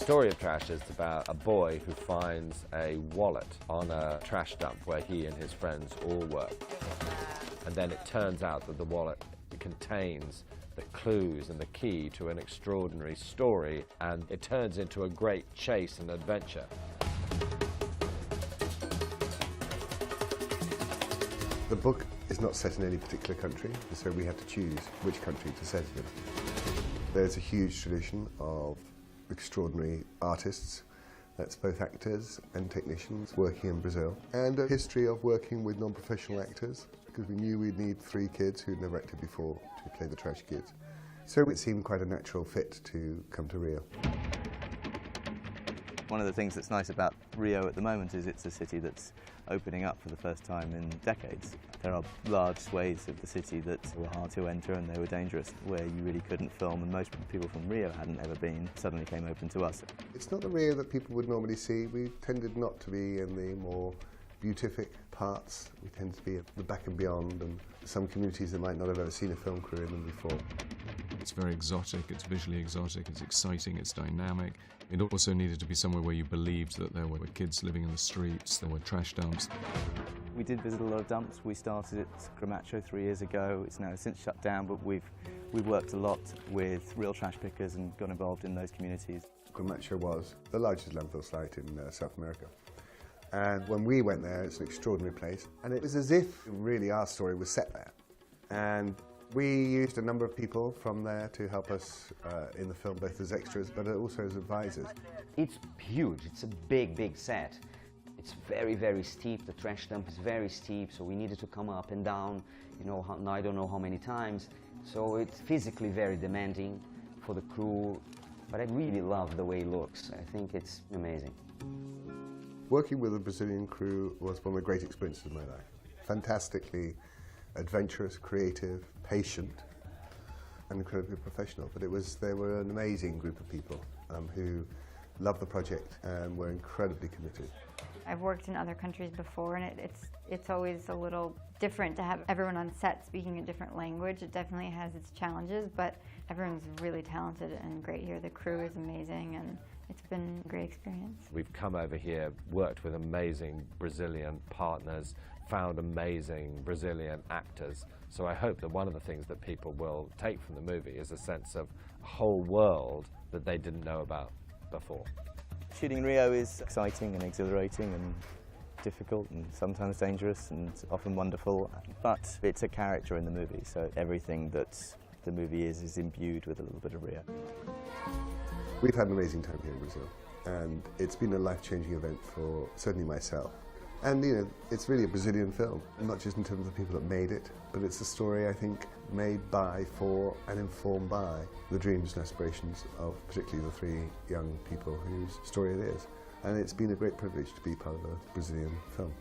story of Trash is about a boy who finds a wallet on a trash dump where he and his friends all work. And then it turns out that the wallet contains the clues and the key to an extraordinary story, and it turns into a great chase and adventure. The book is not set in any particular country, so we have to choose which country to set it in. There's a huge tradition of extraordinary artists, that's both actors and technicians, working in Brazil, and a history of working with non-professional actors, because we knew we'd need 3 kids who'd never acted before to play the Trash kids. So it seemed quite a natural fit to come to Rio. One of the things that's nice about Rio at the moment is it's a city that's opening up for the first time in decades. There are large swathes of the city that were hard to enter and they were dangerous, where you really couldn't film, and most people from Rio hadn't ever been, suddenly came open to us. It's not the Rio that people would normally see. We tended not to be in the more beatific parts. We tend to be at the back and beyond, and some communities that might not have ever seen a film crew in them before. It's very exotic, it's visually exotic, it's exciting, it's dynamic. It also needed to be somewhere where you believed that there were kids living in the streets, there were trash dumps. We did visit a lot of dumps. We started at Gramacho 3 years ago. It's now since shut down, but we've worked a lot with real trash pickers and got involved in those communities. Gramacho was the largest landfill site in South America. And when we went there, it's an extraordinary place. And it was as if really our story was set there. And we used a number of people from there to help us in the film, both as extras, but also as advisors. It's huge. It's a big, big set. It's very, very steep. The trash dump is very steep, so we needed to come up and down, you know, I don't know how many times. So it's physically very demanding for the crew, but I really love the way it looks. I think it's amazing. Working with a Brazilian crew was one of the great experiences of my life. Fantastically adventurous, creative, patient, and incredibly professional. But they were an amazing group of people who loved the project and were incredibly committed. I've worked in other countries before, and it's always a little different to have everyone on set speaking a different language. It definitely has its challenges, but everyone's really talented and great here. The crew is amazing, and it's been a great experience. We've come over here, worked with amazing Brazilian partners, found amazing Brazilian actors. So I hope that one of the things that people will take from the movie is a sense of a whole world that they didn't know about before. Shooting in Rio is exciting and exhilarating and difficult and sometimes dangerous and often wonderful, but it's a character in the movie, so everything that the movie is imbued with a little bit of Rio. We've had an amazing time here in Brazil, and it's been a life-changing event for certainly myself. And you know, it's really a Brazilian film, not just in terms of the people that made it, but it's a story, I think, made by, for, and informed by the dreams and aspirations of particularly the 3 young people whose story it is. And it's been a great privilege to be part of a Brazilian film.